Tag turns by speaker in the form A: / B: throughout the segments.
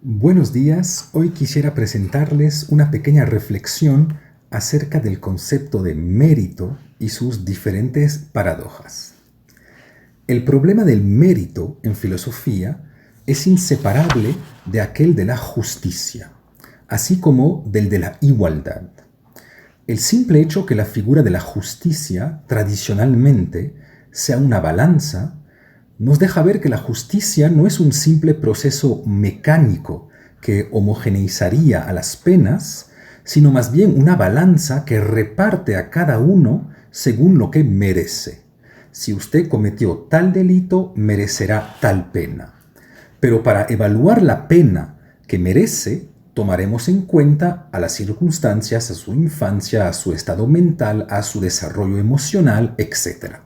A: Buenos días, hoy quisiera presentarles una pequeña reflexión acerca del concepto de mérito y sus diferentes paradojas. El problema del mérito en filosofía es inseparable de aquel de la justicia, así como del de la igualdad. El simple hecho que la figura de la justicia tradicionalmente sea una balanza nos deja ver que la justicia no es un simple proceso mecánico que homogeneizaría a las penas, sino más bien una balanza que reparte a cada uno según lo que merece. Si usted cometió tal delito, merecerá tal pena. Pero para evaluar la pena que merece, tomaremos en cuenta a las circunstancias, a su infancia, a su estado mental, a su desarrollo emocional, etc.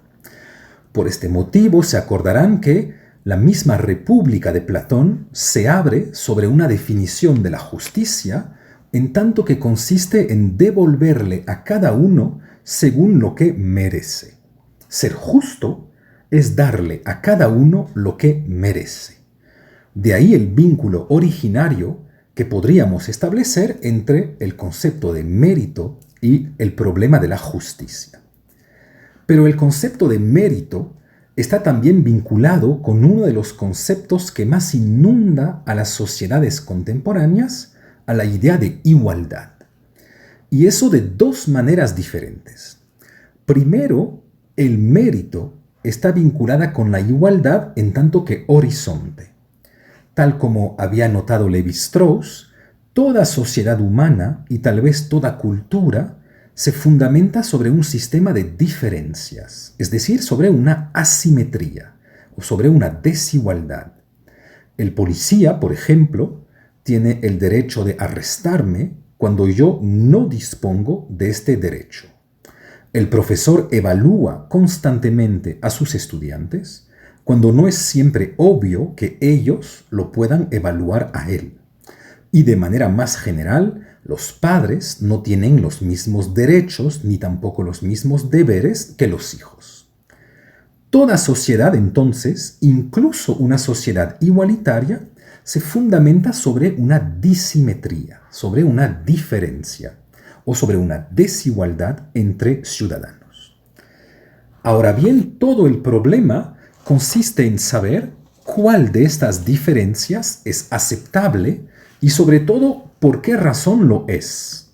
A: Por este motivo se acordarán que la misma República de Platón se abre sobre una definición de la justicia, en tanto que consiste en devolverle a cada uno según lo que merece. Ser justo es darle a cada uno lo que merece. De ahí el vínculo originario que podríamos establecer entre el concepto de mérito y el problema de la justicia. Pero el concepto de mérito está también vinculado con uno de los conceptos que más inunda a las sociedades contemporáneas, a la idea de igualdad. Y eso de dos maneras diferentes. Primero, el mérito está vinculada con la igualdad en tanto que horizonte. Tal como había notado Levi-Strauss, toda sociedad humana y tal vez toda cultura se fundamenta sobre un sistema de diferencias, es decir, sobre una asimetría o sobre una desigualdad. El policía, por ejemplo, tiene el derecho de arrestarme cuando yo no dispongo de este derecho. El profesor evalúa constantemente a sus estudiantes cuando no es siempre obvio que ellos lo puedan evaluar a él. Y de manera más general, los padres no tienen los mismos derechos ni tampoco los mismos deberes que los hijos. Toda sociedad, entonces, incluso una sociedad igualitaria, se fundamenta sobre una disimetría, sobre una diferencia o sobre una desigualdad entre ciudadanos. Ahora bien, todo el problema consiste en saber cuál de estas diferencias es aceptable y sobre todo por qué razón lo es.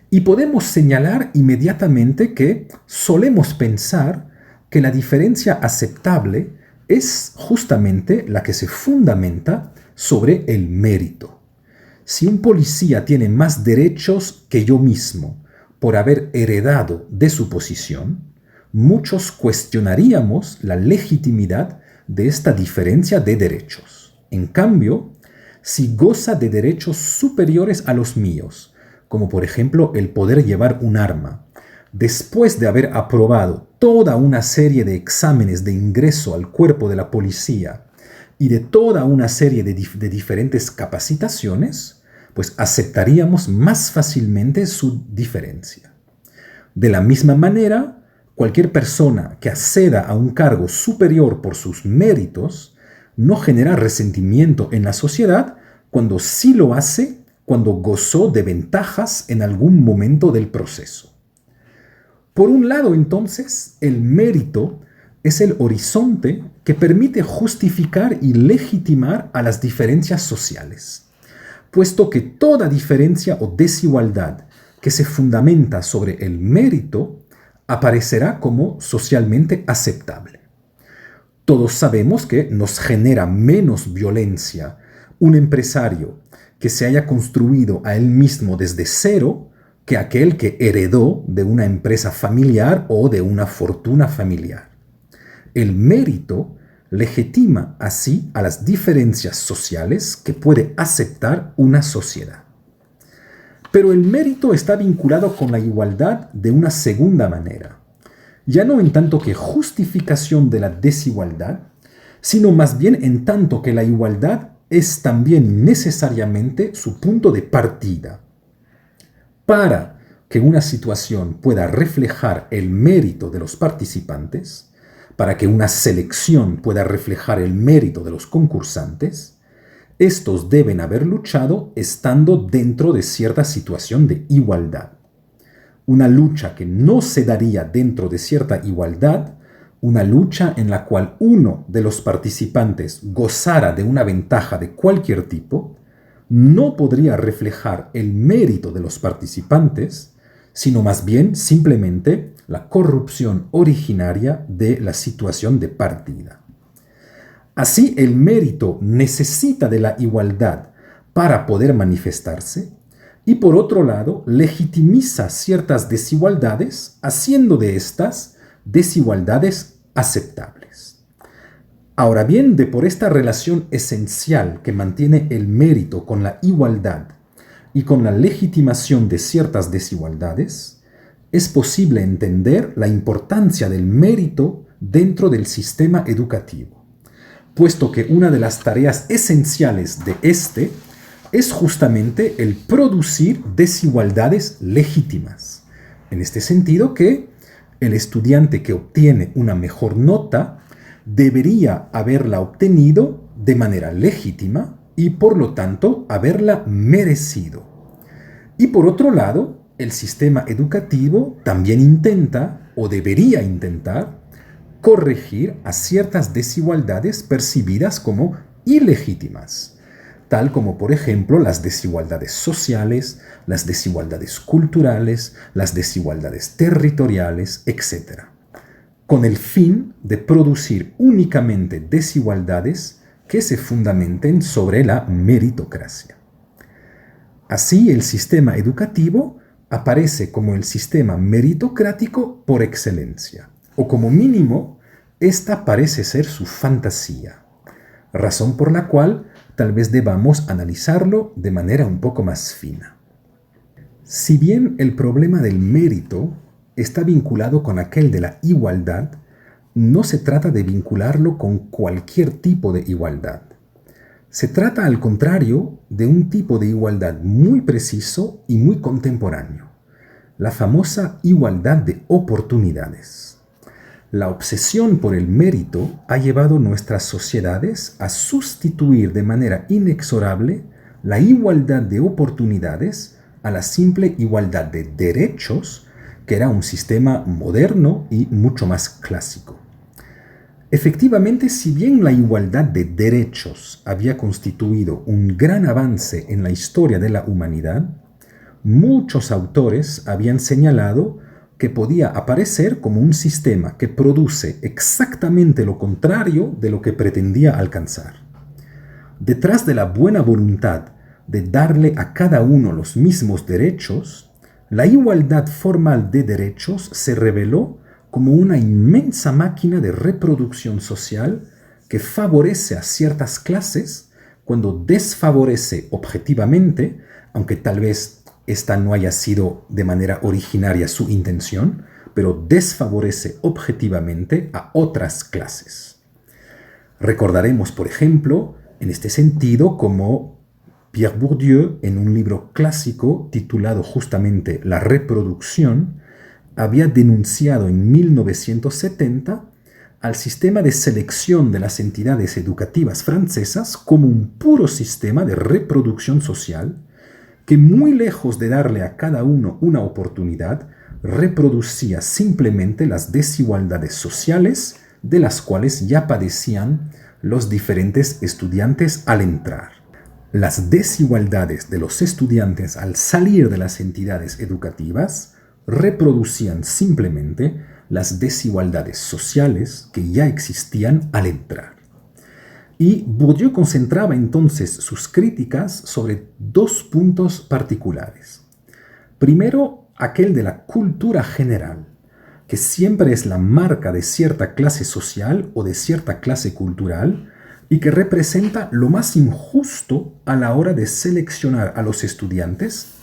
A: Y podemos señalar inmediatamente que solemos pensar que la diferencia aceptable es justamente la que se fundamenta sobre el mérito. Si un policía tiene más derechos que yo mismo por haber heredado de su posición, muchos cuestionaríamos la legitimidad de esta diferencia de derechos. En cambio, si goza de derechos superiores a los míos, como por ejemplo el poder llevar un arma, después de haber aprobado toda una serie de exámenes de ingreso al cuerpo de la policía y de toda una serie de diferentes capacitaciones, pues aceptaríamos más fácilmente su diferencia. De la misma manera, cualquier persona que acceda a un cargo superior por sus méritos no genera resentimiento en la sociedad cuando sí lo hace, cuando gozó de ventajas en algún momento del proceso. Por un lado, entonces, el mérito es el horizonte que permite justificar y legitimar a las diferencias sociales, puesto que toda diferencia o desigualdad que se fundamenta sobre el mérito aparecerá como socialmente aceptable. Todos sabemos que nos genera menos violencia un empresario que se haya construido a él mismo desde cero que aquel que heredó de una empresa familiar o de una fortuna familiar. El mérito legitima así a las diferencias sociales que puede aceptar una sociedad. Pero el mérito está vinculado con la igualdad de una segunda manera, ya no en tanto que justificación de la desigualdad, sino más bien en tanto que la igualdad es también necesariamente su punto de partida. Para que una situación pueda reflejar el mérito de los participantes, para que una selección pueda reflejar el mérito de los concursantes, Estos deben haber luchado estando dentro de cierta situación de igualdad. Una lucha que no se daría dentro de cierta igualdad, una lucha en la cual uno de los participantes gozara de una ventaja de cualquier tipo, no podría reflejar el mérito de los participantes, sino más bien simplemente la corrupción originaria de la situación de partida. Así, el mérito necesita de la igualdad para poder manifestarse y, por otro lado, legitimiza ciertas desigualdades, haciendo de estas desigualdades aceptables. Ahora bien, de por esta relación esencial que mantiene el mérito con la igualdad y con la legitimación de ciertas desigualdades, es posible entender la importancia del mérito dentro del sistema educativo, puesto que una de las tareas esenciales de este es justamente el producir desigualdades legítimas. En este sentido que el estudiante que obtiene una mejor nota debería haberla obtenido de manera legítima y por lo tanto haberla merecido. Y por otro lado, el sistema educativo también intenta o debería intentar corregir a ciertas desigualdades percibidas como ilegítimas, tal como por ejemplo las desigualdades sociales, las desigualdades culturales, las desigualdades territoriales, etc., con el fin de producir únicamente desigualdades que se fundamenten sobre la meritocracia. Así, el sistema educativo aparece como el sistema meritocrático por excelencia, o como mínimo, esta parece ser su fantasía, razón por la cual tal vez debamos analizarlo de manera un poco más fina. Si bien el problema del mérito está vinculado con aquel de la igualdad, no se trata de vincularlo con cualquier tipo de igualdad. Se trata, al contrario, de un tipo de igualdad muy preciso y muy contemporáneo, la famosa igualdad de oportunidades. La obsesión por el mérito ha llevado nuestras sociedades a sustituir de manera inexorable la igualdad de oportunidades a la simple igualdad de derechos, que era un sistema moderno y mucho más clásico. Efectivamente, si bien la igualdad de derechos había constituido un gran avance en la historia de la humanidad, muchos autores habían señalado que podía aparecer como un sistema que produce exactamente lo contrario de lo que pretendía alcanzar. Detrás de la buena voluntad de darle a cada uno los mismos derechos, la igualdad formal de derechos se reveló como una inmensa máquina de reproducción social que favorece a ciertas clases cuando desfavorece objetivamente, aunque tal vez esta no haya sido de manera originaria su intención, pero desfavorece objetivamente a otras clases. Recordaremos, por ejemplo, en este sentido, como Pierre Bourdieu, en un libro clásico titulado justamente La reproducción, había denunciado en 1970 al sistema de selección de las entidades educativas francesas como un puro sistema de reproducción social que, muy lejos de darle a cada uno una oportunidad, reproducía simplemente las desigualdades sociales de las cuales ya padecían los diferentes estudiantes al entrar. Las desigualdades de los estudiantes al salir de las entidades educativas reproducían simplemente las desigualdades sociales que ya existían al entrar. Y Bourdieu concentraba entonces sus críticas sobre dos puntos particulares. Primero, aquel de la cultura general, que siempre es la marca de cierta clase social o de cierta clase cultural y que representa lo más injusto a la hora de seleccionar a los estudiantes,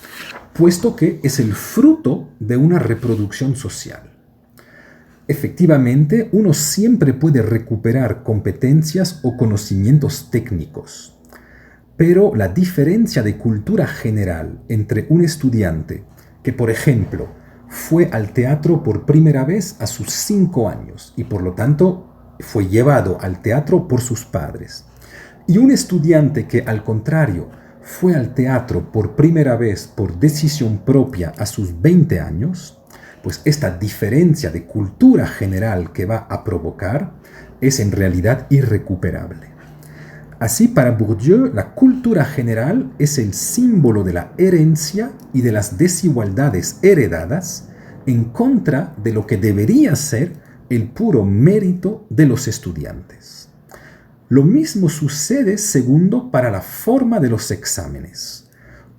A: puesto que es el fruto de una reproducción social. Efectivamente, uno siempre puede recuperar competencias o conocimientos técnicos, pero la diferencia de cultura general entre un estudiante que, por ejemplo, fue al teatro por primera vez a sus 5 años y por lo tanto fue llevado al teatro por sus padres, Y un estudiante que, al contrario, fue al teatro por primera vez por decisión propia a sus 20 años, pues esta diferencia de cultura general que va a provocar es en realidad irrecuperable. Así, para Bourdieu, la cultura general es el símbolo de la herencia y de las desigualdades heredadas en contra de lo que debería ser el puro mérito de los estudiantes. Lo mismo sucede, segundo, para la forma de los exámenes.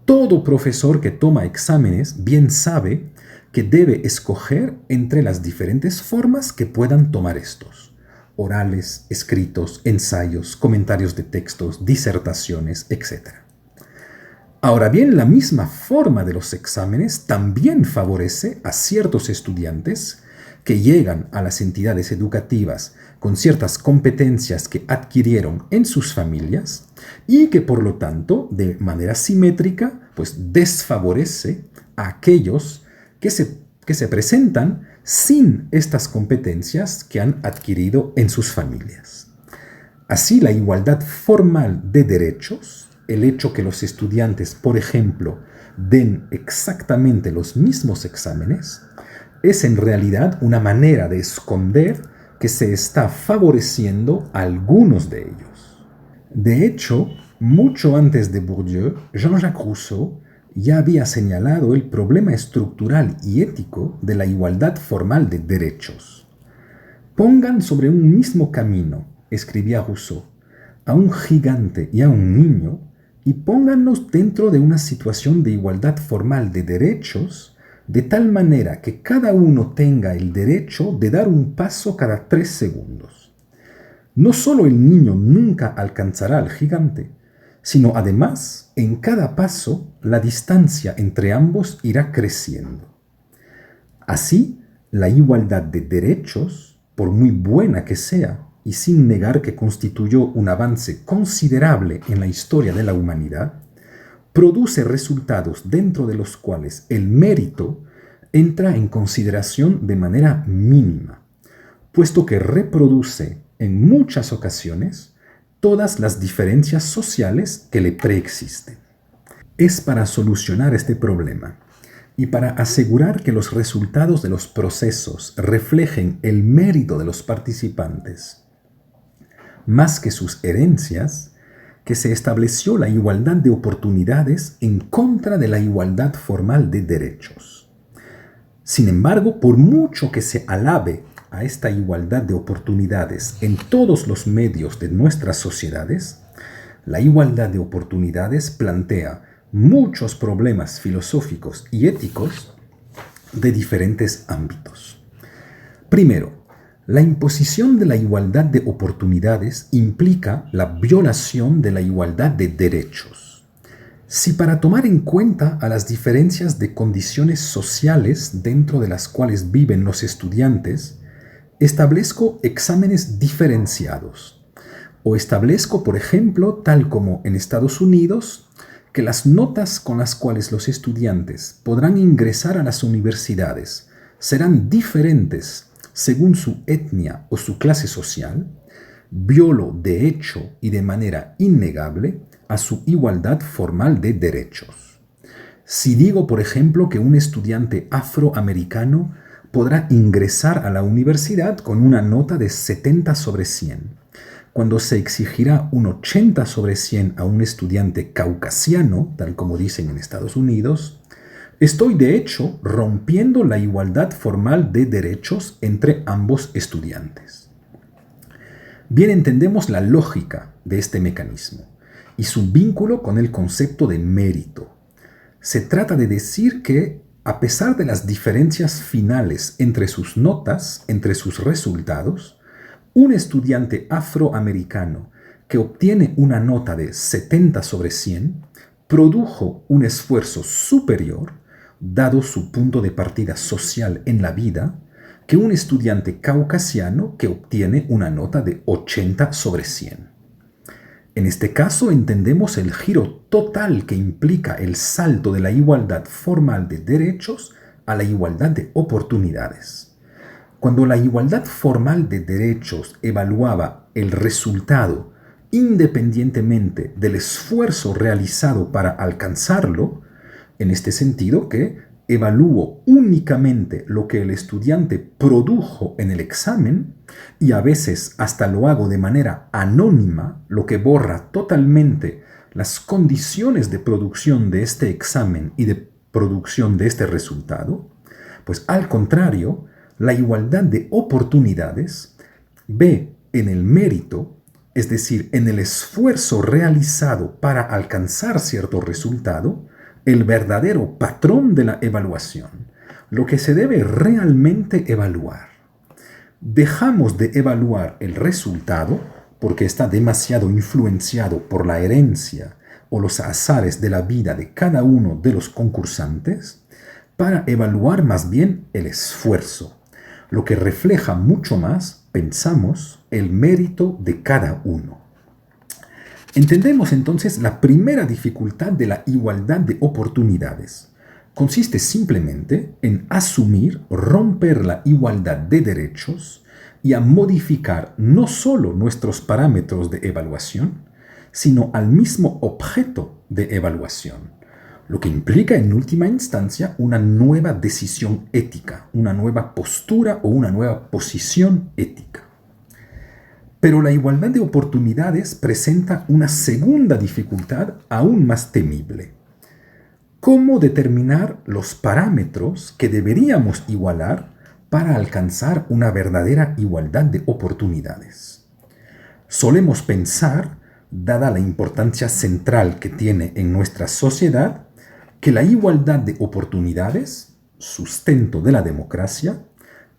A: Todo profesor que toma exámenes bien sabe que debe escoger entre las diferentes formas que puedan tomar estos: orales, escritos, ensayos, comentarios de textos, disertaciones, etc. Ahora bien, la misma forma de los exámenes también favorece a ciertos estudiantes que llegan a las entidades educativas con ciertas competencias que adquirieron en sus familias y que por lo tanto, de manera simétrica, pues desfavorece a aquellos que se presentan sin estas competencias que han adquirido en sus familias. Así, la igualdad formal de derechos, el hecho que los estudiantes, por ejemplo, den exactamente los mismos exámenes, es en realidad una manera de esconder que se está favoreciendo a algunos de ellos. De hecho, mucho antes de Bourdieu, Jean-Jacques Rousseau ya había señalado el problema estructural y ético de la igualdad formal de derechos. Pongan sobre un mismo camino, escribía Rousseau, a un gigante y a un niño, y pónganlos dentro de una situación de igualdad formal de derechos, de tal manera que cada uno tenga el derecho de dar un paso cada 3 segundos. No solo el niño nunca alcanzará al gigante, sino además, en cada paso, la distancia entre ambos irá creciendo. Así, la igualdad de derechos, por muy buena que sea, y sin negar que constituyó un avance considerable en la historia de la humanidad, produce resultados dentro de los cuales el mérito entra en consideración de manera mínima, puesto que reproduce en muchas ocasiones todas las diferencias sociales que le preexisten. Es para solucionar este problema y para asegurar que los resultados de los procesos reflejen el mérito de los participantes, más que sus herencias, que se estableció la igualdad de oportunidades en contra de la igualdad formal de derechos. Sin embargo, por mucho que se alabe a esta igualdad de oportunidades en todos los medios de nuestras sociedades, la igualdad de oportunidades plantea muchos problemas filosóficos y éticos de diferentes ámbitos. Primero, la imposición de la igualdad de oportunidades implica la violación de la igualdad de derechos. Si para tomar en cuenta a las diferencias de condiciones sociales dentro de las cuales viven los estudiantes, establezco exámenes diferenciados, o establezco, por ejemplo, tal como en Estados Unidos, que las notas con las cuales los estudiantes podrán ingresar a las universidades serán diferentes según su etnia o su clase social, violo de hecho y de manera innegable a su igualdad formal de derechos. Si digo, por ejemplo, que un estudiante afroamericano podrá ingresar a la universidad con una nota de 70 sobre 100, cuando se exigirá un 80 sobre 100 a un estudiante caucasiano, tal como dicen en Estados Unidos, estoy de hecho rompiendo la igualdad formal de derechos entre ambos estudiantes. Bien entendemos la lógica de este mecanismo y su vínculo con el concepto de mérito. Se trata de decir que, a pesar de las diferencias finales entre sus notas, entre sus resultados, un estudiante afroamericano que obtiene una nota de 70 sobre 100 produjo un esfuerzo superior, dado su punto de partida social en la vida, que un estudiante caucasiano que obtiene una nota de 80 sobre 100. En este caso entendemos el giro total que implica el salto de la igualdad formal de derechos a la igualdad de oportunidades. Cuando la igualdad formal de derechos evaluaba el resultado independientemente del esfuerzo realizado para alcanzarlo, en este sentido que evalúo únicamente lo que el estudiante produjo en el examen y a veces hasta lo hago de manera anónima, lo que borra totalmente las condiciones de producción de este examen y de producción de este resultado, pues al contrario, la igualdad de oportunidades ve en el mérito, es decir, en el esfuerzo realizado para alcanzar cierto resultado, el verdadero patrón de la evaluación, lo que se debe realmente evaluar. Dejamos de evaluar el resultado porque está demasiado influenciado por la herencia o los azares de la vida de cada uno de los concursantes para evaluar más bien el esfuerzo, lo que refleja mucho más, pensamos, el mérito de cada uno. Entendemos entonces la primera dificultad de la igualdad de oportunidades. Consiste simplemente en asumir, romper la igualdad de derechos y a modificar no solo nuestros parámetros de evaluación, sino al mismo objeto de evaluación, lo que implica en última instancia una nueva decisión ética, una nueva postura o una nueva posición ética. Pero la igualdad de oportunidades presenta una segunda dificultad aún más temible. ¿Cómo determinar los parámetros que deberíamos igualar para alcanzar una verdadera igualdad de oportunidades? Solemos pensar, dada la importancia central que tiene en nuestra sociedad, que la igualdad de oportunidades, sustento de la democracia,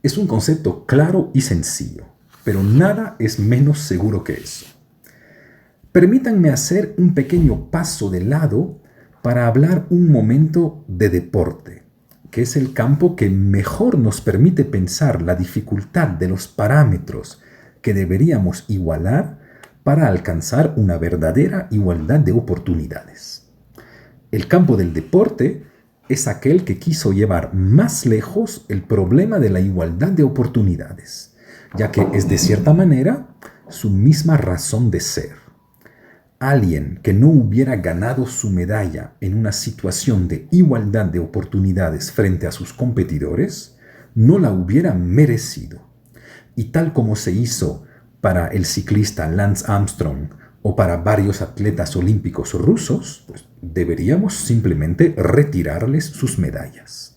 A: es un concepto claro y sencillo, pero nada es menos seguro que eso. Permítanme hacer un pequeño paso de lado para hablar un momento de deporte, que es el campo que mejor nos permite pensar la dificultad de los parámetros que deberíamos igualar para alcanzar una verdadera igualdad de oportunidades. El campo del deporte es aquel que quiso llevar más lejos el problema de la igualdad de oportunidades, ya que es de cierta manera su misma razón de ser. Alguien que no hubiera ganado su medalla en una situación de igualdad de oportunidades frente a sus competidores, no la hubiera merecido. Y tal como se hizo para el ciclista Lance Armstrong o para varios atletas olímpicos rusos, pues deberíamos simplemente retirarles sus medallas.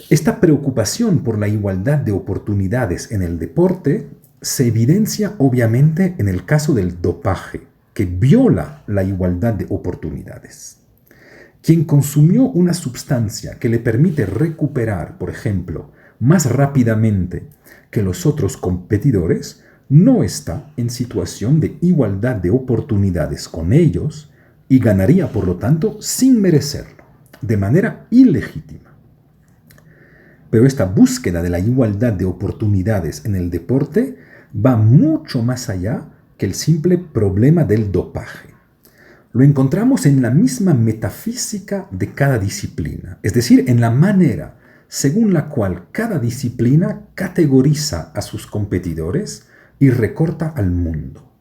A: Esta preocupación por la igualdad de oportunidades en el deporte se evidencia obviamente en el caso del dopaje, que viola la igualdad de oportunidades. Quien consumió una sustancia que le permite recuperar, por ejemplo, más rápidamente que los otros competidores, no está en situación de igualdad de oportunidades con ellos y ganaría, por lo tanto, sin merecerlo, de manera ilegítima. Pero esta búsqueda de la igualdad de oportunidades en el deporte va mucho más allá que el simple problema del dopaje. Lo encontramos en la misma metafísica de cada disciplina, es decir, en la manera según la cual cada disciplina categoriza a sus competidores y recorta al mundo.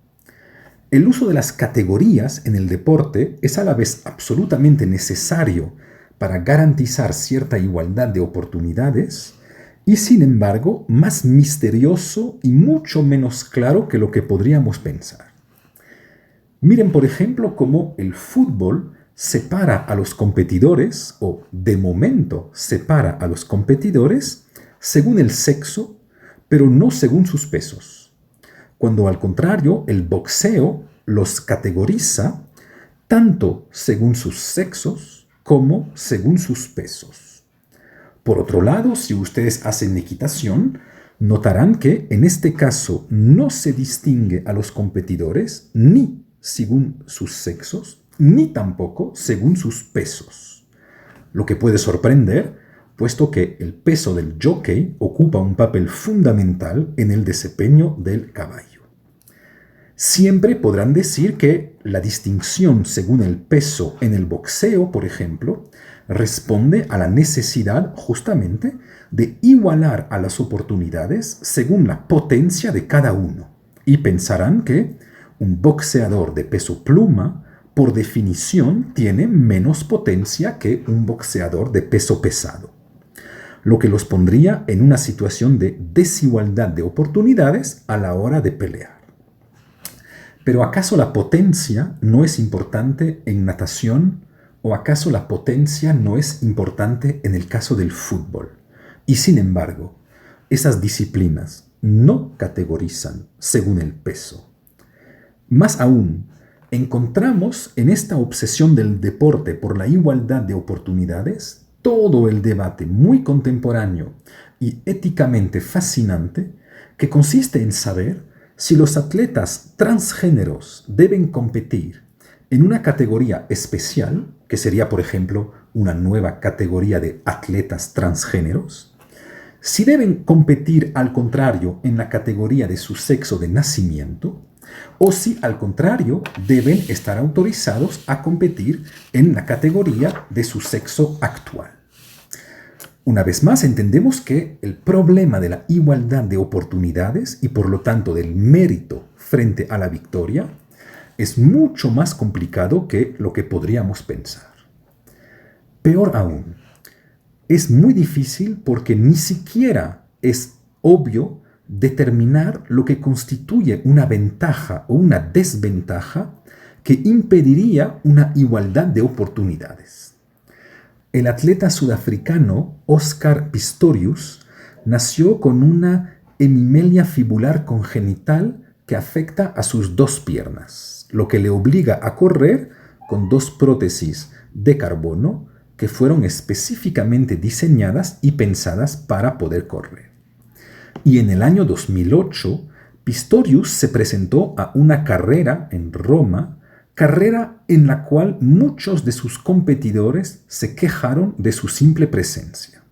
A: El uso de las categorías en el deporte es a la vez absolutamente necesario para garantizar cierta igualdad de oportunidades y, sin embargo, más misterioso y mucho menos claro que lo que podríamos pensar. Miren, por ejemplo, cómo el fútbol separa a los competidores, o de momento separa a los competidores, según el sexo, pero no según sus pesos. Cuando al contrario, el boxeo los categoriza tanto según sus sexos como según sus pesos. Por otro lado, si ustedes hacen equitación, notarán que en este caso no se distingue a los competidores ni según sus sexos, ni tampoco según sus pesos. Lo que puede sorprender, puesto que el peso del jockey ocupa un papel fundamental en el desempeño del caballo. Siempre podrán decir que la distinción según el peso en el boxeo, por ejemplo, responde a la necesidad justamente de igualar a las oportunidades según la potencia de cada uno. Y pensarán que Un boxeador de peso pluma, por definición, tiene menos potencia que un boxeador de peso pesado, lo que los pondría en una situación de desigualdad de oportunidades a la hora de pelear. ¿Pero acaso la potencia no es importante en natación? ¿O acaso la potencia no es importante en el caso del fútbol? Y sin embargo, esas disciplinas no categorizan según el peso. Más aún, encontramos en esta obsesión del deporte por la igualdad de oportunidades todo el debate muy contemporáneo y éticamente fascinante que consiste en saber si los atletas transgéneros deben competir en una categoría especial, que sería, por ejemplo, una nueva categoría de atletas transgéneros, si deben competir al contrario en la categoría de su sexo de nacimiento, o si al contrario deben estar autorizados a competir en la categoría de su sexo actual. Una vez más, entendemos que el problema de la igualdad de oportunidades y por lo tanto del mérito frente a la victoria es mucho más complicado que lo que podríamos pensar. Peor aún, es muy difícil porque ni siquiera es obvio determinar lo que constituye una ventaja o una desventaja que impediría una igualdad de oportunidades. El atleta sudafricano Oscar Pistorius nació con una hemimelia fibular congenital que afecta a sus dos piernas, lo que le obliga a correr con dos prótesis de carbono que fueron específicamente diseñadas y pensadas para poder correr. Y en el año 2008, Pistorius se presentó a una carrera en Roma, carrera en la cual muchos de sus competidores se quejaron de su simple presencia.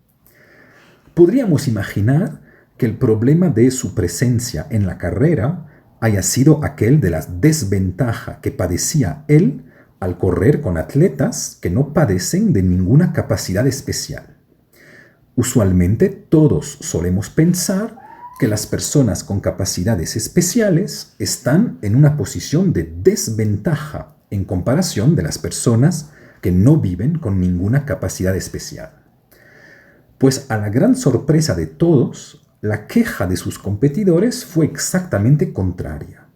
A: Podríamos imaginar que el problema de su presencia en la carrera haya sido aquel de la desventaja que padecía él al correr con atletas que no padecen de ninguna capacidad especial. Usualmente todos solemos pensar que las personas con capacidades especiales están en una posición de desventaja en comparación de las personas que no viven con ninguna capacidad especial. Pues a la gran sorpresa de todos, la queja de sus competidores fue exactamente contraria.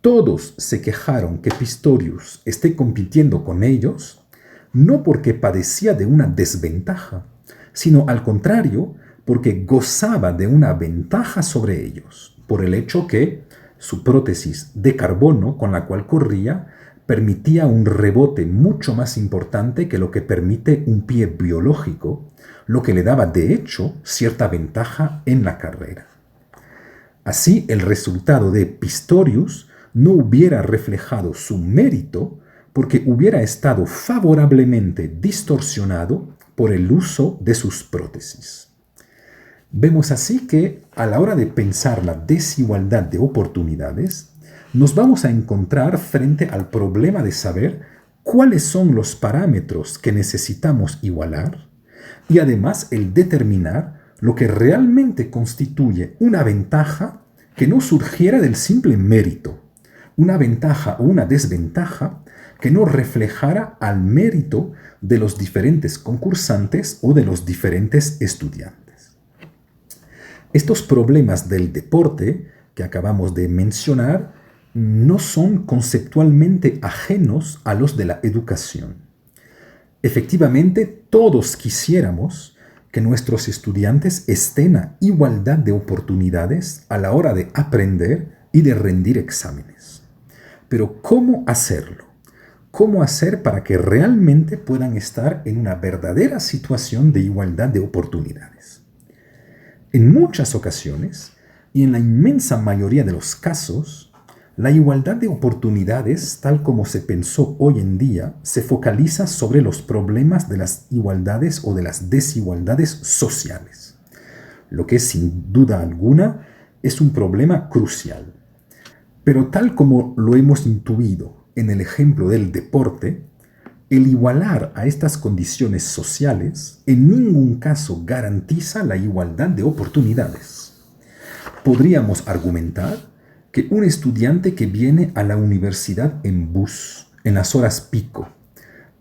A: Todos se quejaron que Pistorius esté compitiendo con ellos, no porque padecía de una desventaja, sino al contrario, porque gozaba de una ventaja sobre ellos, por el hecho que su prótesis de carbono con la cual corría permitía un rebote mucho más importante que lo que permite un pie biológico, lo que le daba de hecho cierta ventaja en la carrera. Así, el resultado de Pistorius no hubiera reflejado su mérito porque hubiera estado favorablemente distorsionado por el uso de sus prótesis. Vemos así que a la hora de pensar la desigualdad de oportunidades, nos vamos a encontrar frente al problema de saber cuáles son los parámetros que necesitamos igualar y además el determinar lo que realmente constituye una ventaja que no surgiera del simple mérito, una ventaja o una desventaja que no reflejara al mérito de los diferentes concursantes o de los diferentes estudiantes. Estos problemas del deporte que acabamos de mencionar no son conceptualmente ajenos a los de la educación. Efectivamente, todos quisiéramos que nuestros estudiantes estén a igualdad de oportunidades a la hora de aprender y de rendir exámenes. Pero ¿cómo hacerlo? ¿Cómo hacer para que realmente puedan estar en una verdadera situación de igualdad de oportunidades? En muchas ocasiones, y en la inmensa mayoría de los casos, la igualdad de oportunidades, tal como se pensó hoy en día, se focaliza sobre los problemas de las igualdades o de las desigualdades sociales, lo que sin duda alguna es un problema crucial. Pero tal como lo hemos intuido en el ejemplo del deporte, el igualar a estas condiciones sociales en ningún caso garantiza la igualdad de oportunidades. Podríamos argumentar que un estudiante que viene a la universidad en bus, en las horas pico,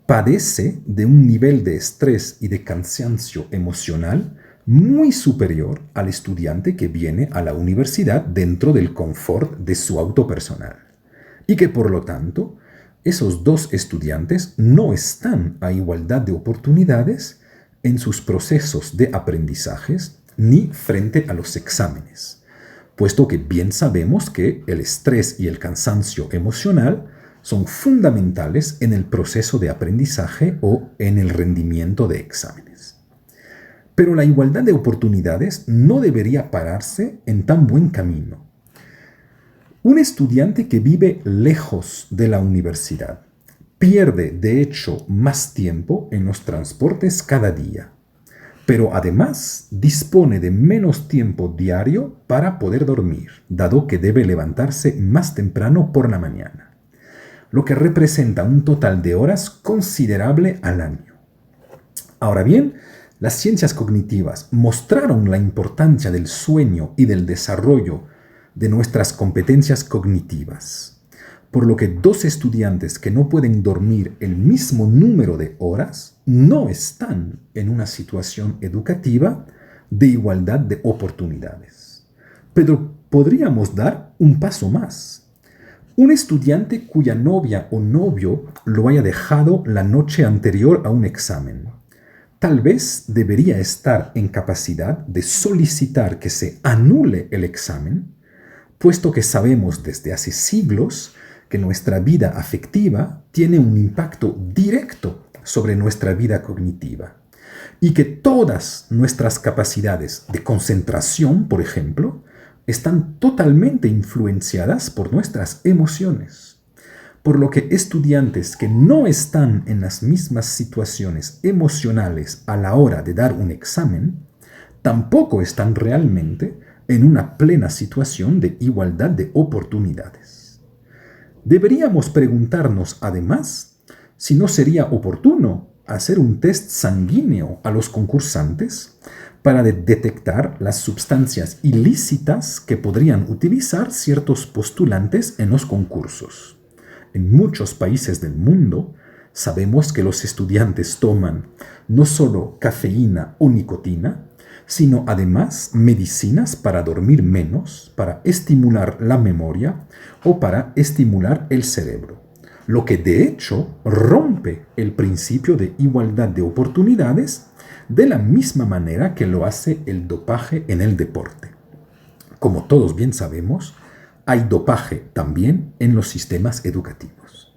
A: padece de un nivel de estrés y de cansancio emocional muy superior al estudiante que viene a la universidad dentro del confort de su auto personal. Y que por lo tanto, esos dos estudiantes no están a igualdad de oportunidades en sus procesos de aprendizajes ni frente a los exámenes, puesto que bien sabemos que el estrés y el cansancio emocional son fundamentales en el proceso de aprendizaje o en el rendimiento de exámenes. Pero la igualdad de oportunidades no debería pararse en tan buen camino. Un estudiante que vive lejos de la universidad pierde, de hecho, más tiempo en los transportes cada día, pero además dispone de menos tiempo diario para poder dormir, dado que debe levantarse más temprano por la mañana, lo que representa un total de horas considerable al año. Ahora bien, las ciencias cognitivas mostraron la importancia del sueño y del desarrollo de nuestras competencias cognitivas, por lo que dos estudiantes que no pueden dormir el mismo número de horas no están en una situación educativa de igualdad de oportunidades. Pero podríamos dar un paso más. Un estudiante cuya novia o novio lo haya dejado la noche anterior a un examen, tal vez debería estar en capacidad de solicitar que se anule el examen, puesto que sabemos desde hace siglos que nuestra vida afectiva tiene un impacto directo sobre nuestra vida cognitiva y que todas nuestras capacidades de concentración, por ejemplo, están totalmente influenciadas por nuestras emociones. Por lo que estudiantes que no están en las mismas situaciones emocionales a la hora de dar un examen, tampoco están realmente en una plena situación de igualdad de oportunidades. Deberíamos preguntarnos además si no sería oportuno hacer un test sanguíneo a los concursantes para detectar las sustancias ilícitas que podrían utilizar ciertos postulantes en los concursos. En muchos países del mundo sabemos que los estudiantes toman no solo cafeína o nicotina, sino además medicinas para dormir menos, para estimular la memoria o para estimular el cerebro, lo que de hecho rompe el principio de igualdad de oportunidades de la misma manera que lo hace el dopaje en el deporte. Como todos bien sabemos, hay dopaje también en los sistemas educativos.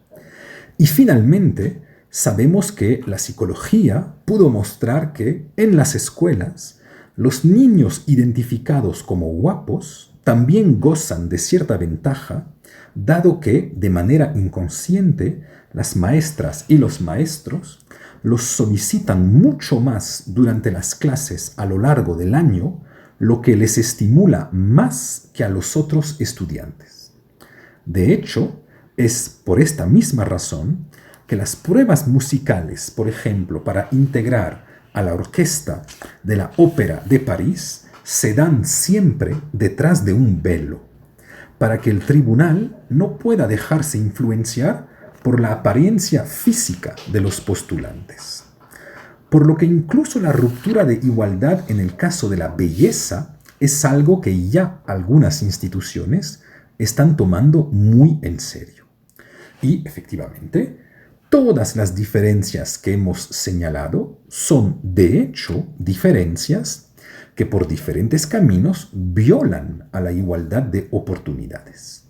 A: Y finalmente, sabemos que la psicología pudo mostrar que en las escuelas los niños identificados como guapos también gozan de cierta ventaja, dado que, de manera inconsciente, las maestras y los maestros los solicitan mucho más durante las clases a lo largo del año, lo que les estimula más que a los otros estudiantes. De hecho, es por esta misma razón que las pruebas musicales, por ejemplo, para integrar a la orquesta de la Ópera de París, se dan siempre detrás de un velo, para que el tribunal no pueda dejarse influenciar por la apariencia física de los postulantes. Por lo que incluso la ruptura de igualdad en el caso de la belleza es algo que ya algunas instituciones están tomando muy en serio. Y efectivamente, todas las diferencias que hemos señalado son, de hecho, diferencias que por diferentes caminos violan a la igualdad de oportunidades.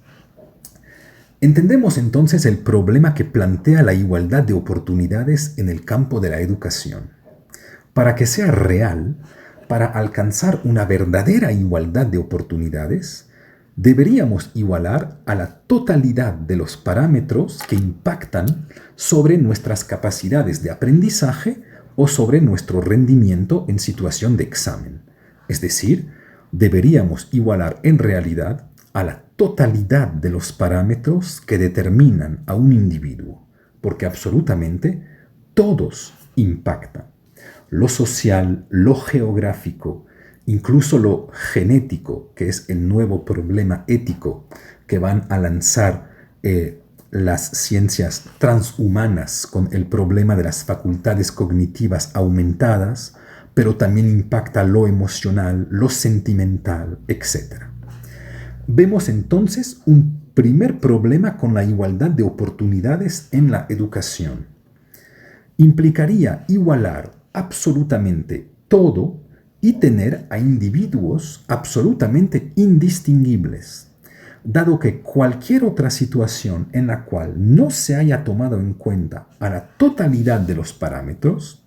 A: Entendemos entonces el problema que plantea la igualdad de oportunidades en el campo de la educación. Para que sea real, para alcanzar una verdadera igualdad de oportunidades, deberíamos igualar a la totalidad de los parámetros que impactan sobre nuestras capacidades de aprendizaje o sobre nuestro rendimiento en situación de examen. Es decir, deberíamos igualar en realidad a la totalidad de los parámetros que determinan a un individuo, porque absolutamente todos impactan. Lo social, lo geográfico incluso lo genético, que es el nuevo problema ético que van a lanzar las ciencias transhumanas con el problema de las facultades cognitivas aumentadas, pero también impacta lo emocional, lo sentimental, etc. Vemos entonces un primer problema con la igualdad de oportunidades en la educación. Implicaría igualar absolutamente todo y tener a individuos absolutamente indistinguibles, dado que cualquier otra situación en la cual no se haya tomado en cuenta a la totalidad de los parámetros,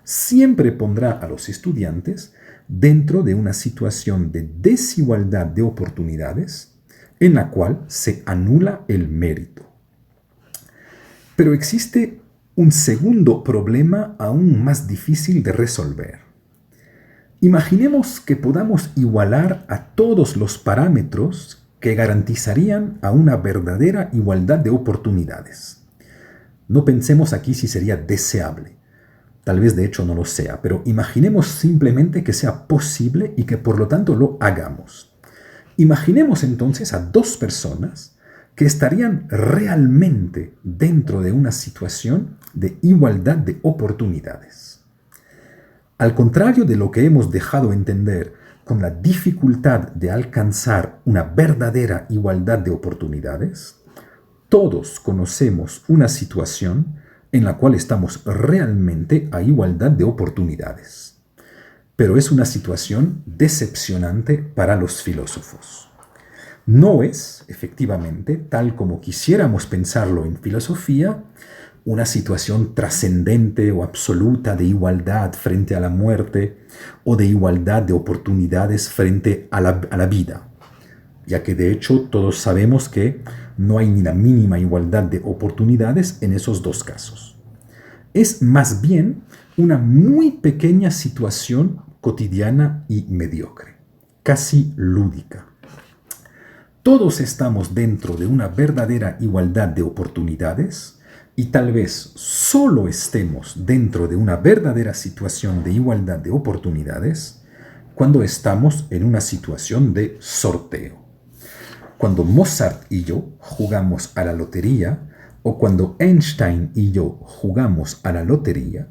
A: siempre pondrá a los estudiantes dentro de una situación de desigualdad de oportunidades en la cual se anula el mérito. Pero existe un segundo problema aún más difícil de resolver. Imaginemos que podamos igualar a todos los parámetros que garantizarían a una verdadera igualdad de oportunidades. No pensemos aquí si sería deseable. Tal vez de hecho no lo sea, pero imaginemos simplemente que sea posible y que por lo tanto lo hagamos. Imaginemos entonces a dos personas que estarían realmente dentro de una situación de igualdad de oportunidades. Al contrario de lo que hemos dejado entender con la dificultad de alcanzar una verdadera igualdad de oportunidades, todos conocemos una situación en la cual estamos realmente a igualdad de oportunidades. Pero es una situación decepcionante para los filósofos. No es, efectivamente, tal como quisiéramos pensarlo en filosofía, una situación trascendente o absoluta de igualdad frente a la muerte o de igualdad de oportunidades frente a la vida, ya que de hecho todos sabemos que no hay ni la mínima igualdad de oportunidades en esos dos casos. Es más bien una muy pequeña situación cotidiana y mediocre, casi lúdica. Todos estamos dentro de una verdadera igualdad de oportunidades y tal vez solo estemos dentro de una verdadera situación de igualdad de oportunidades cuando estamos en una situación de sorteo. Cuando Mozart y yo jugamos a la lotería o cuando Einstein y yo jugamos a la lotería,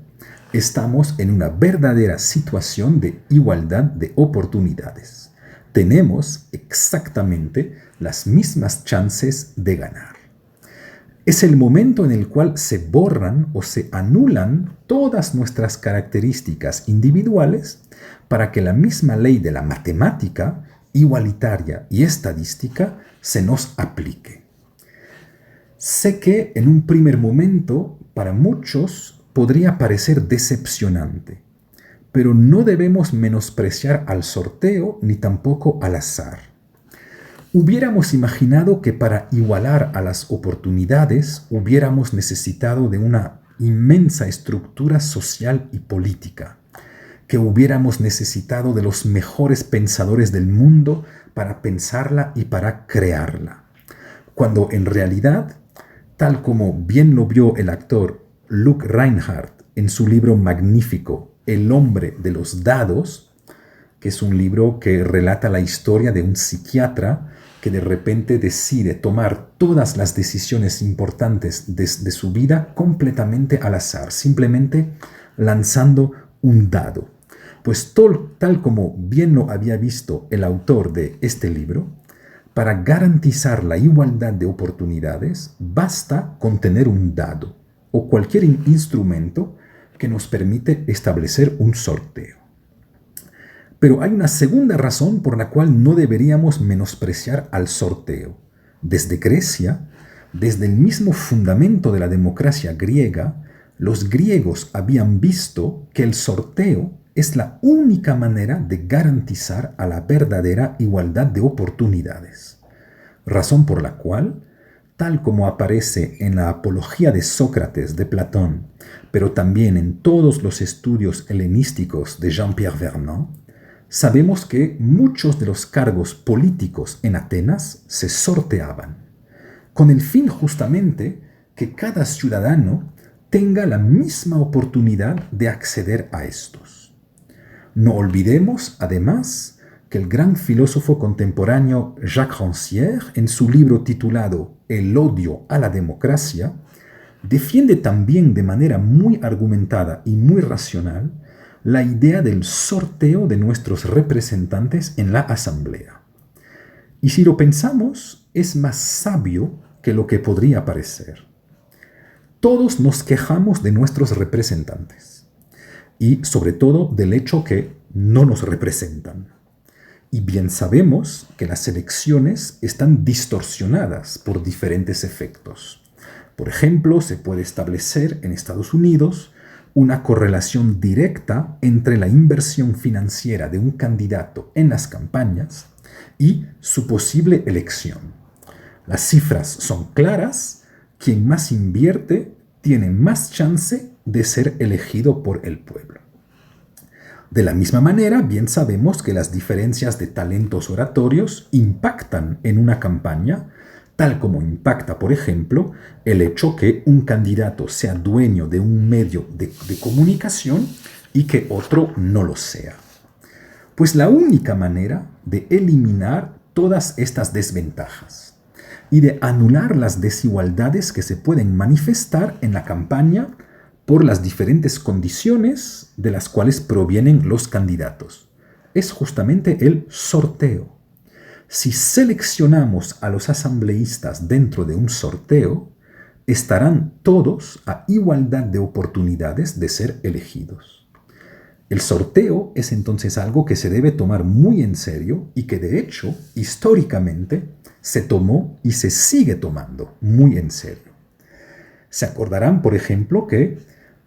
A: estamos en una verdadera situación de igualdad de oportunidades. Tenemos exactamente las mismas chances de ganar. Es el momento en el cual se borran o se anulan todas nuestras características individuales para que la misma ley de la matemática igualitaria y estadística se nos aplique. Sé que en un primer momento para muchos podría parecer decepcionante, pero no debemos menospreciar al sorteo ni tampoco al azar. Hubiéramos imaginado que para igualar a las oportunidades hubiéramos necesitado de una inmensa estructura social y política, que hubiéramos necesitado de los mejores pensadores del mundo para pensarla y para crearla, cuando en realidad, tal como bien lo vio el actor Luc Reinhardt en su libro magnífico El hombre de los dados, que es un libro que relata la historia de un psiquiatra que de repente decide tomar todas las decisiones importantes de su vida completamente al azar, simplemente lanzando un dado. Pues tal como bien lo había visto el autor de este libro, para garantizar la igualdad de oportunidades basta con tener un dado o cualquier instrumento que nos permite establecer un sorteo. Pero hay una segunda razón por la cual no deberíamos menospreciar al sorteo. Desde Grecia, desde el mismo fundamento de la democracia griega, los griegos habían visto que el sorteo es la única manera de garantizar a la verdadera igualdad de oportunidades. Razón por la cual, tal como aparece en la Apología de Sócrates de Platón, pero también en todos los estudios helenísticos de Jean-Pierre Vernant, sabemos que muchos de los cargos políticos en Atenas se sorteaban, con el fin justamente que cada ciudadano tenga la misma oportunidad de acceder a estos. No olvidemos, además, que el gran filósofo contemporáneo Jacques Rancière, en su libro titulado El odio a la democracia, defiende también de manera muy argumentada y muy racional la idea del sorteo de nuestros representantes en la asamblea. Y si lo pensamos, es más sabio que lo que podría parecer. Todos nos quejamos de nuestros representantes y sobre todo del hecho que no nos representan. Y bien sabemos que las elecciones están distorsionadas por diferentes efectos. Por ejemplo, se puede establecer en Estados Unidos una correlación directa entre la inversión financiera de un candidato en las campañas y su posible elección. Las cifras son claras, quien más invierte tiene más chance de ser elegido por el pueblo. De la misma manera, bien sabemos que las diferencias de talentos oratorios impactan en una campaña, tal como impacta, por ejemplo, el hecho que un candidato sea dueño de un medio de comunicación y que otro no lo sea. Pues la única manera de eliminar todas estas desventajas y de anular las desigualdades que se pueden manifestar en la campaña por las diferentes condiciones de las cuales provienen los candidatos, es justamente el sorteo. Si seleccionamos a los asambleístas dentro de un sorteo, estarán todos a igualdad de oportunidades de ser elegidos. El sorteo es entonces algo que se debe tomar muy en serio y que de hecho, históricamente, se tomó y se sigue tomando muy en serio. Se acordarán, por ejemplo, que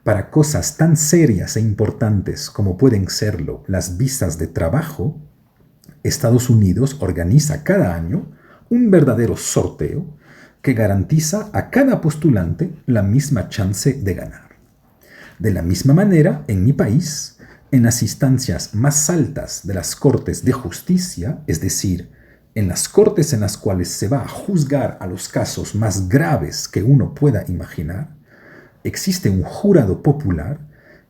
A: para cosas tan serias e importantes como pueden serlo las visas de trabajo, Estados Unidos organiza cada año un verdadero sorteo que garantiza a cada postulante la misma chance de ganar. De la misma manera, en mi país, en las instancias más altas de las Cortes de Justicia, es decir, en las cortes en las cuales se va a juzgar a los casos más graves que uno pueda imaginar, existe un jurado popular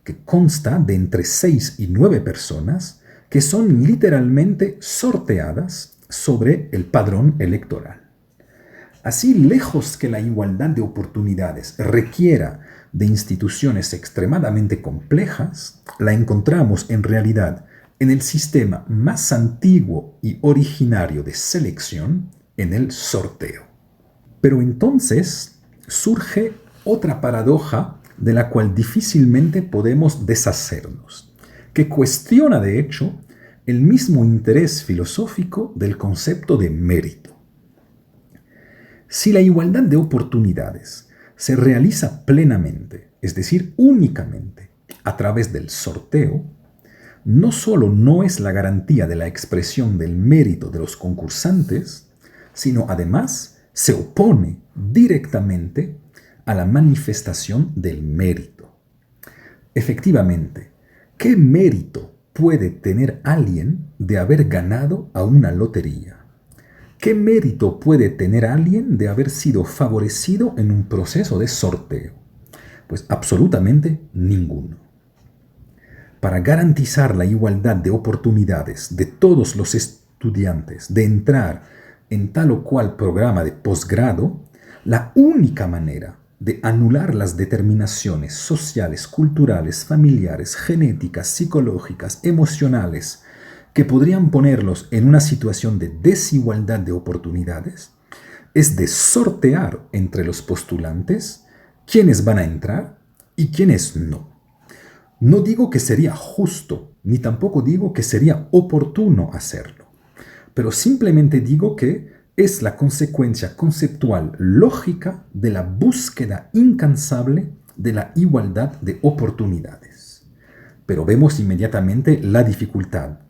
A: que consta de entre 6 y 9 personas que son literalmente sorteadas sobre el padrón electoral. Así, lejos que la igualdad de oportunidades requiera de instituciones extremadamente complejas, la encontramos en realidad en el sistema más antiguo y originario de selección, en el sorteo. Pero entonces surge otra paradoja de la cual difícilmente podemos deshacernos, que cuestiona de hecho el mismo interés filosófico del concepto de mérito. Si la igualdad de oportunidades se realiza plenamente, es decir, únicamente a través del sorteo, no solo no es la garantía de la expresión del mérito de los concursantes, sino además se opone directamente a la manifestación del mérito. Efectivamente, ¿qué mérito puede tener alguien de haber ganado a una lotería? ¿Qué mérito puede tener alguien de haber sido favorecido en un proceso de sorteo? Pues absolutamente ninguno. Para garantizar la igualdad de oportunidades de todos los estudiantes de entrar en tal o cual programa de posgrado, la única manera de anular las determinaciones sociales, culturales, familiares, genéticas, psicológicas, emocionales, que podrían ponerlos en una situación de desigualdad de oportunidades, es de sortear entre los postulantes quiénes van a entrar y quiénes no. No digo que sería justo, ni tampoco digo que sería oportuno hacerlo, pero simplemente digo que es la consecuencia conceptual lógica de la búsqueda incansable de la igualdad de oportunidades. Pero vemos inmediatamente la dificultad.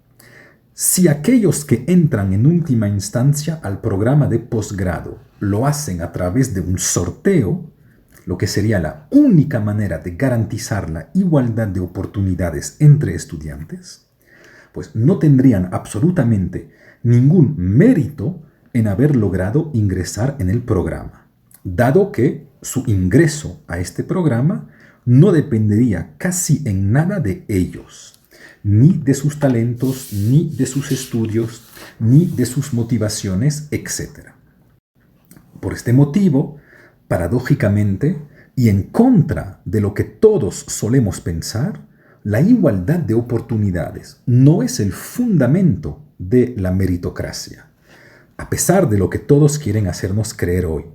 A: Si aquellos que entran en última instancia al programa de posgrado lo hacen a través de un sorteo, lo que sería la única manera de garantizar la igualdad de oportunidades entre estudiantes, pues no tendrían absolutamente ningún mérito en haber logrado ingresar en el programa, dado que su ingreso a este programa no dependería casi en nada de ellos, ni de sus talentos, ni de sus estudios, ni de sus motivaciones, etc. Por este motivo, paradójicamente, y en contra de lo que todos solemos pensar, la igualdad de oportunidades no es el fundamento de la meritocracia, a pesar de lo que todos quieren hacernos creer hoy,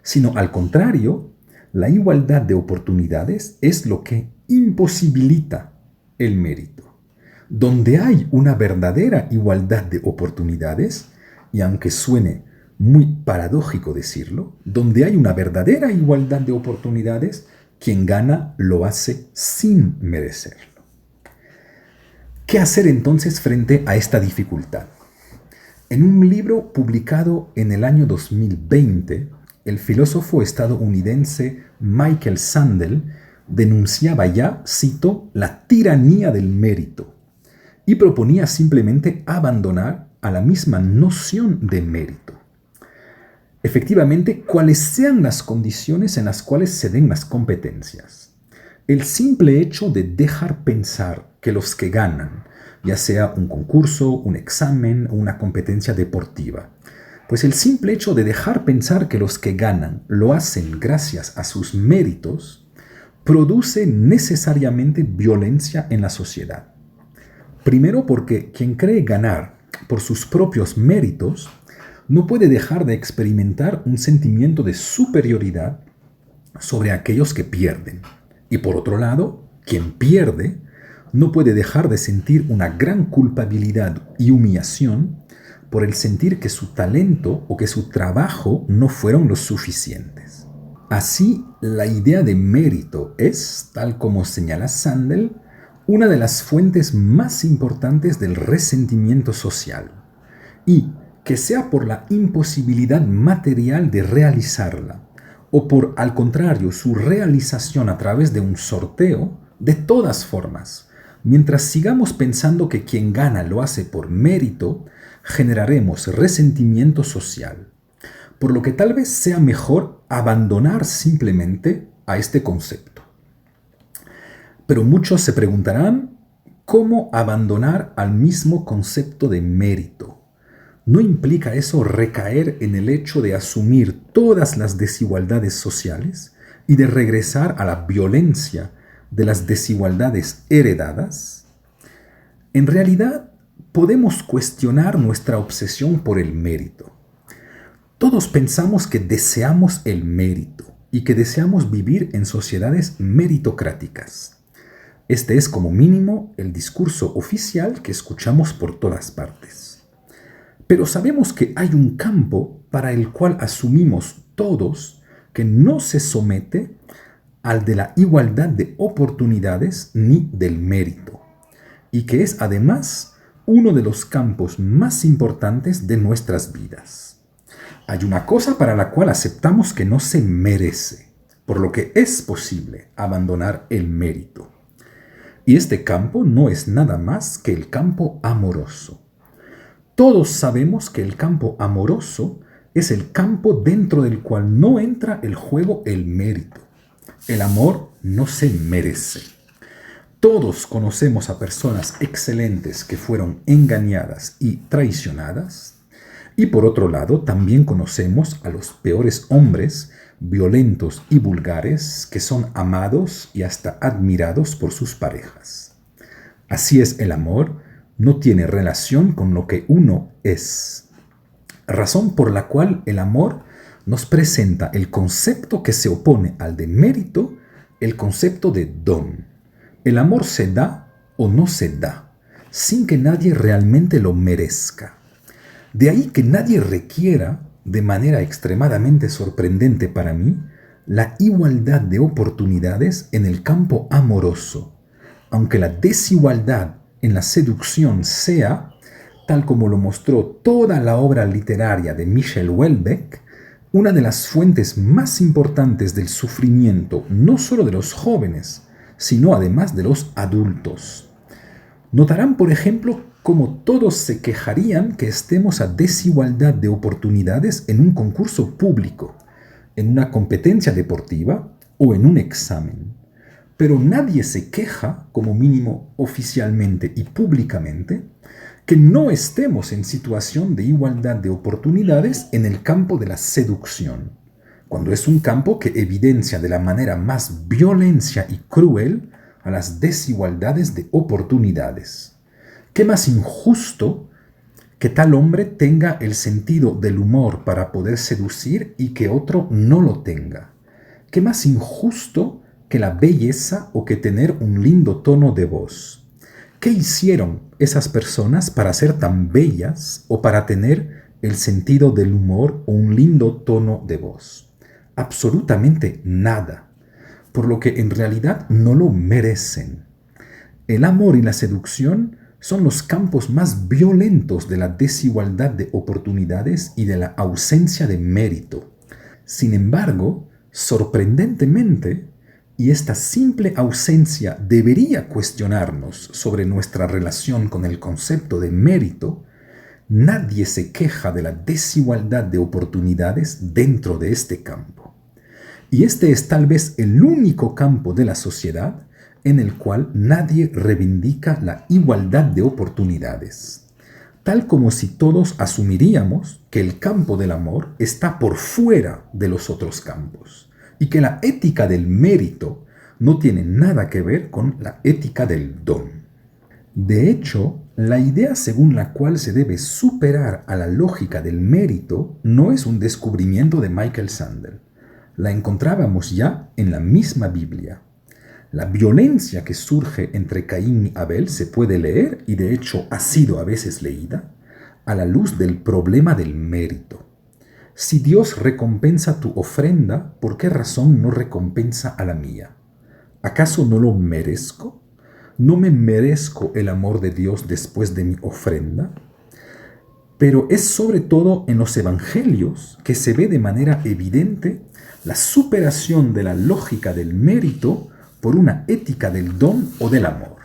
A: sino al contrario, la igualdad de oportunidades es lo que imposibilita el mérito. Donde hay una verdadera igualdad de oportunidades, y aunque suene muy paradójico decirlo, donde hay una verdadera igualdad de oportunidades, quien gana lo hace sin merecerlo. ¿Qué hacer entonces frente a esta dificultad? En un libro publicado en el año 2020, el filósofo estadounidense Michael Sandel denunciaba ya, cito, la tiranía del mérito y proponía simplemente abandonar a la misma noción de mérito. Efectivamente, cuáles sean las condiciones en las cuales se den las competencias. El simple hecho de dejar pensar que los que ganan, ya sea un concurso, un examen o una competencia deportiva, pues el simple hecho de dejar pensar que los que ganan lo hacen gracias a sus méritos, produce necesariamente violencia en la sociedad. Primero porque quien cree ganar por sus propios méritos no puede dejar de experimentar un sentimiento de superioridad sobre aquellos que pierden. Y por otro lado, quien pierde no puede dejar de sentir una gran culpabilidad y humillación por el sentir que su talento o que su trabajo no fueron los suficientes. Así, la idea de mérito es, tal como señala Sandel, una de las fuentes más importantes del resentimiento social, y que sea por la imposibilidad material de realizarla, o por, al contrario, su realización a través de un sorteo, de todas formas, mientras sigamos pensando que quien gana lo hace por mérito, generaremos resentimiento social, por lo que tal vez sea mejor abandonar simplemente a este concepto. Pero muchos se preguntarán, ¿cómo abandonar al mismo concepto de mérito? ¿No implica eso recaer en el hecho de asumir todas las desigualdades sociales y de regresar a la violencia de las desigualdades heredadas? En realidad, podemos cuestionar nuestra obsesión por el mérito. Todos pensamos que deseamos el mérito y que deseamos vivir en sociedades meritocráticas. Este es como mínimo el discurso oficial que escuchamos por todas partes. Pero sabemos que hay un campo para el cual asumimos todos que no se somete al de la igualdad de oportunidades ni del mérito, y que es además uno de los campos más importantes de nuestras vidas. Hay una cosa para la cual aceptamos que no se merece, por lo que es posible abandonar el mérito. Y este campo no es nada más que el campo amoroso. Todos sabemos que el campo amoroso es el campo dentro del cual no entra el juego el mérito. El amor no se merece. Todos conocemos a personas excelentes que fueron engañadas y traicionadas. Y por otro lado, también conocemos a los peores hombres, violentos y vulgares, que son amados y hasta admirados por sus parejas. Así es, el amor no tiene relación con lo que uno es. Razón por la cual el amor nos presenta el concepto que se opone al de mérito, el concepto de don. El amor se da o no se da, sin que nadie realmente lo merezca. De ahí que nadie requiera, de manera extremadamente sorprendente para mí, la igualdad de oportunidades en el campo amoroso, aunque la desigualdad en la seducción sea, tal como lo mostró toda la obra literaria de Michel Houellebecq, una de las fuentes más importantes del sufrimiento no solo de los jóvenes, sino además de los adultos. Notarán, por ejemplo, cómo todos se quejarían que estemos a desigualdad de oportunidades en un concurso público, en una competencia deportiva o en un examen. pero nadie se queja, como mínimo oficialmente y públicamente, que no estemos en situación de igualdad de oportunidades en el campo de la seducción, cuando es un campo que evidencia de la manera más violencia y cruel a las desigualdades de oportunidades. ¿Qué más injusto que tal hombre tenga el sentido del humor para poder seducir y que otro no lo tenga? ¿Qué más injusto que la belleza o que tener un lindo tono de voz? ¿Qué hicieron esas personas para ser tan bellas o para tener el sentido del humor o un lindo tono de voz? Absolutamente nada, por lo que en realidad no lo merecen. El amor y la seducción son los campos más violentos de la desigualdad de oportunidades y de la ausencia de mérito. Sin embargo, sorprendentemente, y esta simple ausencia debería cuestionarnos sobre nuestra relación con el concepto de mérito, nadie se queja de la desigualdad de oportunidades dentro de este campo. Y este es tal vez el único campo de la sociedad en el cual nadie reivindica la igualdad de oportunidades, tal como si todos asumiríamos que el campo del amor está por fuera de los otros campos y que la ética del mérito no tiene nada que ver con la ética del don. De hecho, la idea según la cual se debe superar a la lógica del mérito no es un descubrimiento de Michael Sandel. La encontrábamos ya en la misma Biblia. La violencia que surge entre Caín y Abel se puede leer, y de hecho ha sido a veces leída, a la luz del problema del mérito. Si Dios recompensa tu ofrenda, ¿por qué razón no recompensa a la mía? ¿Acaso no lo merezco? ¿No me merezco el amor de Dios después de mi ofrenda? Pero es sobre todo en los evangelios que se ve de manera evidente la superación de la lógica del mérito por una ética del don o del amor.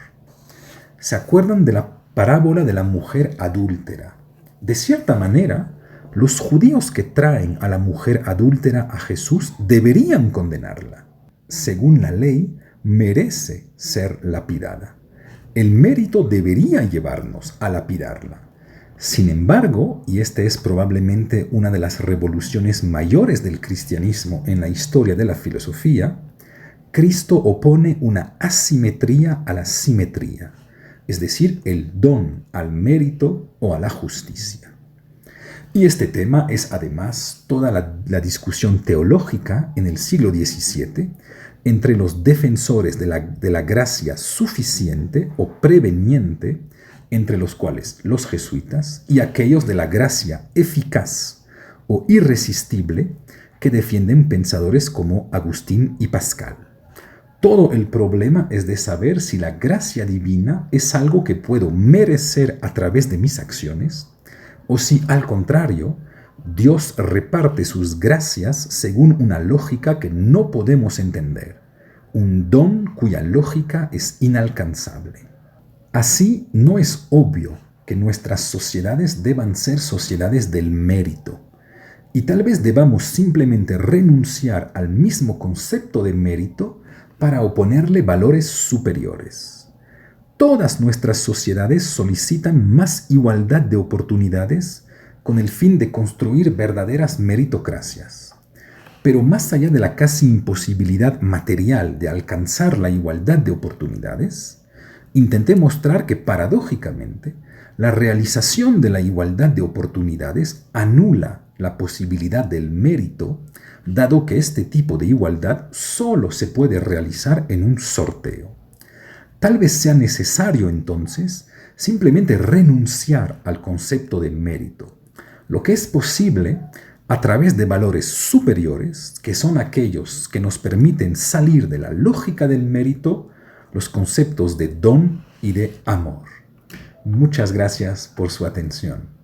A: ¿Se acuerdan de la parábola de la mujer adúltera? De cierta manera, los judíos que traen a la mujer adúltera a Jesús deberían condenarla. Según la ley, merece ser lapidada. El mérito debería llevarnos a lapidarla. Sin embargo, y esta es probablemente una de las revoluciones mayores del cristianismo en la historia de la filosofía, Cristo opone una asimetría a la simetría, es decir, el don al mérito o a la justicia. Y este tema es además toda la discusión teológica en el siglo XVII entre los defensores de la gracia suficiente o preveniente, entre los cuales los jesuitas, y aquellos de la gracia eficaz o irresistible, que defienden pensadores como Agustín y Pascal. Todo el problema es de saber si la gracia divina es algo que puedo merecer a través de mis acciones, o si, al contrario, Dios reparte sus gracias según una lógica que no podemos entender, un don cuya lógica es inalcanzable. Así, no es obvio que nuestras sociedades deban ser sociedades del mérito, y tal vez debamos simplemente renunciar al mismo concepto de mérito para oponerle valores superiores. Todas nuestras sociedades solicitan más igualdad de oportunidades con el fin de construir verdaderas meritocracias. Pero más allá de la casi imposibilidad material de alcanzar la igualdad de oportunidades, intenté mostrar que paradójicamente la realización de la igualdad de oportunidades anula la posibilidad del mérito, dado que este tipo de igualdad solo se puede realizar en un sorteo. Tal vez sea necesario entonces simplemente renunciar al concepto de mérito, lo que es posible a través de valores superiores, que son aquellos que nos permiten salir de la lógica del mérito, los conceptos de don y de amor. Muchas gracias por su atención.